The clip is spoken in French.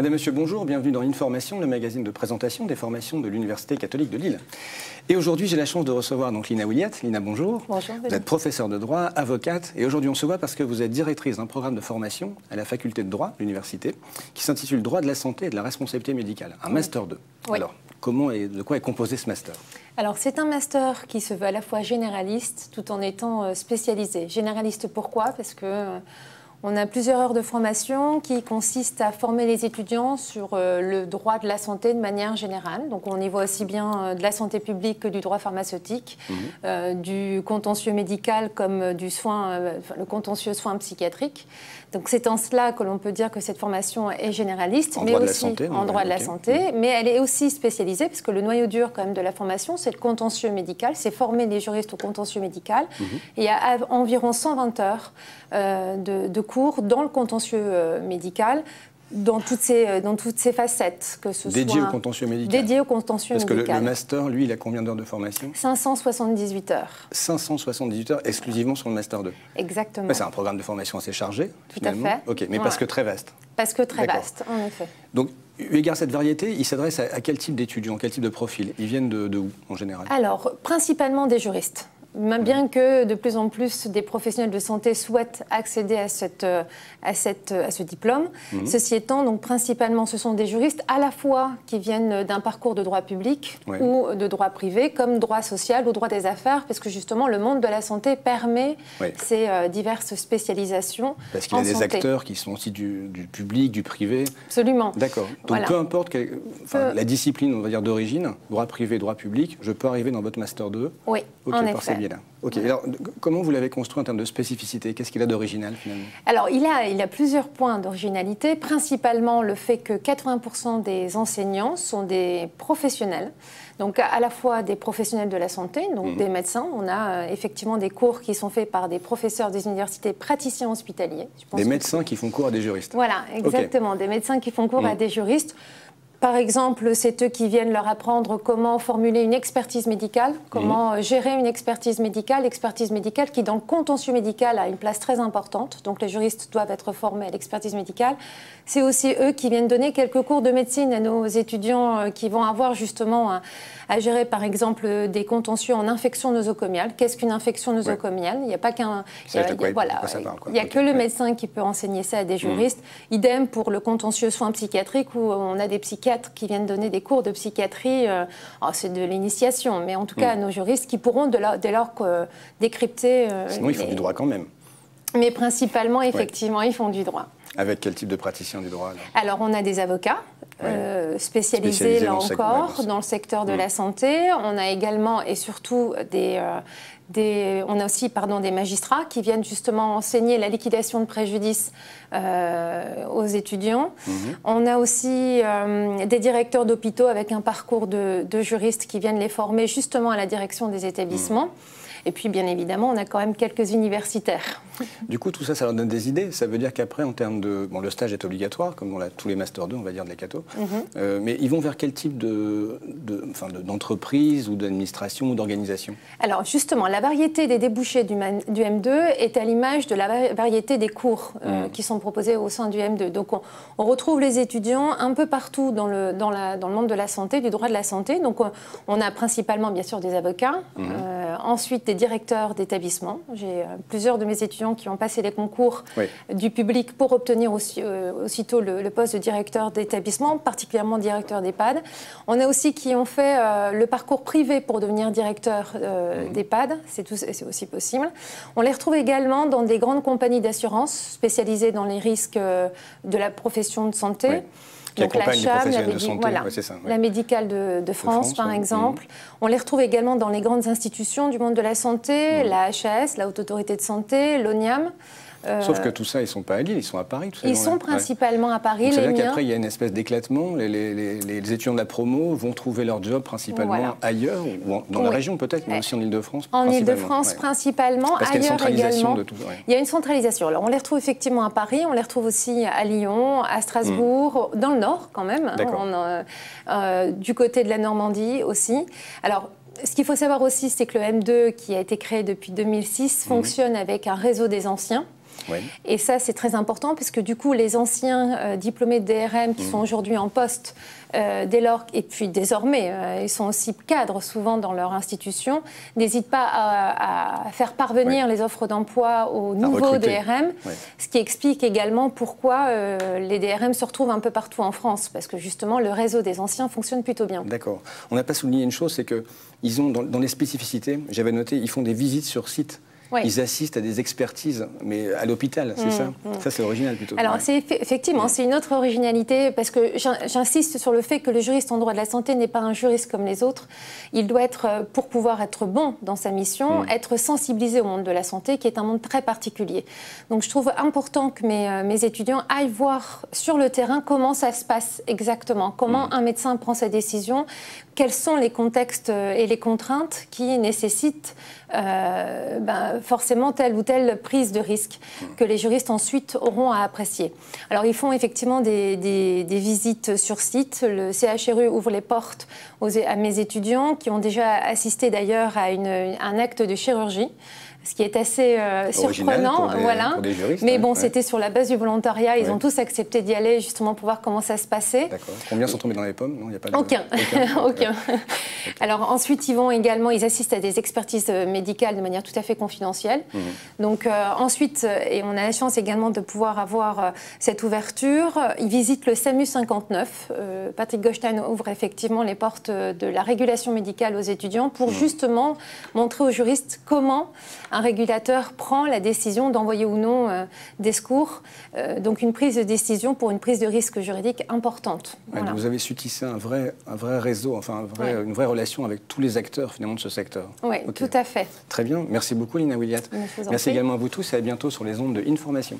Madame, Monsieur, bonjour, bienvenue dans Information, le magazine de présentation des formations de l'Université catholique de Lille. Et aujourd'hui, j'ai la chance de recevoir donc Lina Ouliat. Lina, bonjour. Bonjour. Vous êtes professeure de droit, avocate, et aujourd'hui on se voit parce que vous êtes directrice d'un programme de formation à la faculté de droit de l'université qui s'intitule Droit de la santé et de la responsabilité médicale, un Master 2. Oui. Alors, comment et de quoi est composé ce Master? Alors, c'est un master qui se veut à la fois généraliste tout en étant spécialisé. Généraliste pourquoi? Parce que on a plusieurs heures de formation qui consistent à former les étudiants sur le droit de la santé de manière générale. Donc on y voit aussi bien de la santé publique que du droit pharmaceutique, du contentieux médical comme du soin, le contentieux soins psychiatriques. Donc c'est en cela que l'on peut dire que cette formation est généraliste, en mais droit aussi de la santé, en droit de la santé, mais elle est aussi spécialisée parce que le noyau dur quand même de la formation, c'est le contentieux médical, c'est former les juristes au contentieux médical. Et il y a environ 120 heures de cours dans le contentieux médical, dans toutes ces facettes, que ce dédié soit au contentieux médical. Dédié au contentieux médical. Parce que le master, lui, il a combien d'heures de formation? 578 heures. 578 heures exclusivement sur le master 2. Exactement. Ouais, c'est un programme de formation assez chargé, Tout finalement. à fait. Ok, mais voilà. parce que très vaste. Parce que très vaste, en effet. Donc, eu égard à cette variété, il s'adresse à quel type d'étudiants, quel type de profil? Ils viennent de où, en général? Alors, principalement des juristes. Bien que de plus en plus des professionnels de santé souhaitent accéder à ce diplôme. Ceci étant, donc, principalement, ce sont des juristes à la fois qui viennent d'un parcours de droit public ou de droit privé, comme droit social ou droit des affaires, parce que justement, le monde de la santé permet ces diverses spécialisations. Parce qu'il y a des acteurs qui sont aussi du public, du privé. Absolument. D'accord. Donc, peu importe la discipline, on va dire, d'origine, droit privé, droit public, je peux arriver dans votre Master 2. Oui, en effet. Là. Ok. Alors, comment vous l'avez construit en termes de spécificité? Qu'est-ce qu'il a d'original, finalement? Alors, il a plusieurs points d'originalité, principalement le fait que 80% des enseignants sont des professionnels, donc à la fois des professionnels de la santé, donc des médecins. On a effectivement des cours qui sont faits par des professeurs des universités praticiens hospitaliers. Des médecins qui font cours à des juristes. Voilà, exactement, des médecins qui font cours à des juristes. Par exemple, c'est eux qui viennent leur apprendre comment formuler une expertise médicale, comment gérer une expertise médicale qui, dans le contentieux médical, a une place très importante. Donc, les juristes doivent être formés à l'expertise médicale. C'est aussi eux qui viennent donner quelques cours de médecine à nos étudiants qui vont avoir justement à gérer, par exemple, des contentieux en infection nosocomiale. Qu'est-ce qu'une infection nosocomiale? Il n'y a pas qu'un... Il n'y a que le médecin qui peut enseigner ça à des juristes. Idem pour le contentieux soins psychiatriques où on a des psychiatres qui viennent donner des cours de psychiatrie, c'est de l'initiation, mais en tout cas à nos juristes qui pourront dès lors décrypter... Sinon, ils font du droit quand même. Mais principalement, effectivement, ils font du droit. Avec quel type de praticien du droit alors on a des avocats spécialisés là encore dans le secteur de la santé. On a également et surtout on a aussi des magistrats qui viennent justement enseigner la liquidation de préjudice aux étudiants. On a aussi des directeurs d'hôpitaux avec un parcours de juristes qui viennent les former justement à la direction des établissements. Et puis, bien évidemment, on a quand même quelques universitaires. Du coup, tout ça, ça leur donne des idées. Ça veut dire qu'après, en termes de... Bon, le stage est obligatoire, comme dans tous les Master 2, on va dire, de la Cato. Mais ils vont vers quel type d'entreprise ou d'administration ou d'organisation? Alors, justement, la variété des débouchés du M2 est à l'image de la variété des cours qui sont proposés au sein du M2. Donc, on retrouve les étudiants un peu partout dans le monde de la santé, du droit de la santé. Donc, on a principalement, bien sûr, des avocats. Ensuite, des directeurs d'établissement. J'ai plusieurs de mes étudiants qui ont passé les concours du public pour obtenir aussitôt le poste de directeur d'établissement, particulièrement directeur d'EHPAD. On a aussi qui ont fait le parcours privé pour devenir directeur d'EHPAD, c'est aussi possible. On les retrouve également dans des grandes compagnies d'assurance spécialisées dans les risques de la profession de santé. Donc la CHAM, la médicale de France, par exemple. On les retrouve également dans les grandes institutions du monde de la santé, la HAS, la Haute Autorité de Santé, l'ONIAM. Sauf que tout ça, ils ne sont pas à Lille, ils sont à Paris. Ils sont principalement à Paris. C'est-à-dire qu'après, il y a une espèce d'éclatement. Les étudiants de la promo vont trouver leur job principalement ailleurs, ou dans la région peut-être, mais aussi en Ile-de-France. En Ile-de-France principalement, parce qu'il y a une centralisation de tout. Il y a une centralisation. Alors, on les retrouve effectivement à Paris, on les retrouve aussi à Lyon, à Strasbourg, dans le Nord quand même, du côté de la Normandie aussi. Alors, ce qu'il faut savoir aussi, c'est que le M2, qui a été créé depuis 2006, fonctionne avec un réseau des anciens. Oui. Et ça, c'est très important parce que du coup, les anciens diplômés de DRM qui sont aujourd'hui en poste, dès lors, et puis désormais, ils sont aussi cadres souvent dans leur institution, n'hésitent pas à faire parvenir les offres d'emploi aux nouveaux DRM, ce qui explique également pourquoi les DRM se retrouvent un peu partout en France, parce que justement, le réseau des anciens fonctionne plutôt bien. D'accord. On n'a pas souligné une chose, c'est qu'ils ont, dans les spécificités, j'avais noté, ils font des visites sur site. Oui. Ils assistent à des expertises, mais à l'hôpital, c'est ça. Ça, c'est original plutôt. Alors, c'est effectivement, c'est une autre originalité, parce que j'insiste sur le fait que le juriste en droit de la santé n'est pas un juriste comme les autres. Il doit être, pour pouvoir être bon dans sa mission, être sensibilisé au monde de la santé, qui est un monde très particulier. Donc, je trouve important que mes étudiants aillent voir sur le terrain comment ça se passe exactement, comment un médecin prend sa décision, quels sont les contextes et les contraintes qui nécessitent forcément telle ou telle prise de risque que les juristes ensuite auront à apprécier. Alors ils font effectivement des visites sur site. Le CHRU ouvre les portes à mes étudiants qui ont déjà assisté d'ailleurs à un acte de chirurgie, ce qui est assez surprenant, pour des juristes, mais bon, c'était sur la base du volontariat, ils ont tous accepté d'y aller justement pour voir comment ça se passait. D'accord. Combien sont tombés dans les pommes? Non, il y a pas de... Aucun. Aucun. Alors ensuite, ils assistent à des expertises médicales de manière tout à fait confidentielle. Donc ensuite, et on a la chance également de pouvoir avoir cette ouverture, ils visitent le SAMU 59. Patrick Gostein ouvre effectivement les portes de la régulation médicale aux étudiants pour justement montrer aux juristes comment un régulateur prend la décision d'envoyer ou non des secours. Donc une prise de décision pour une prise de risque juridique importante. Voilà. Vous avez su tisser un vrai réseau, enfin une vraie relation avec tous les acteurs finalement de ce secteur. Oui, tout à fait. Très bien. Merci beaucoup Lina Williat. Merci également à vous tous et à bientôt sur les ondes de Information.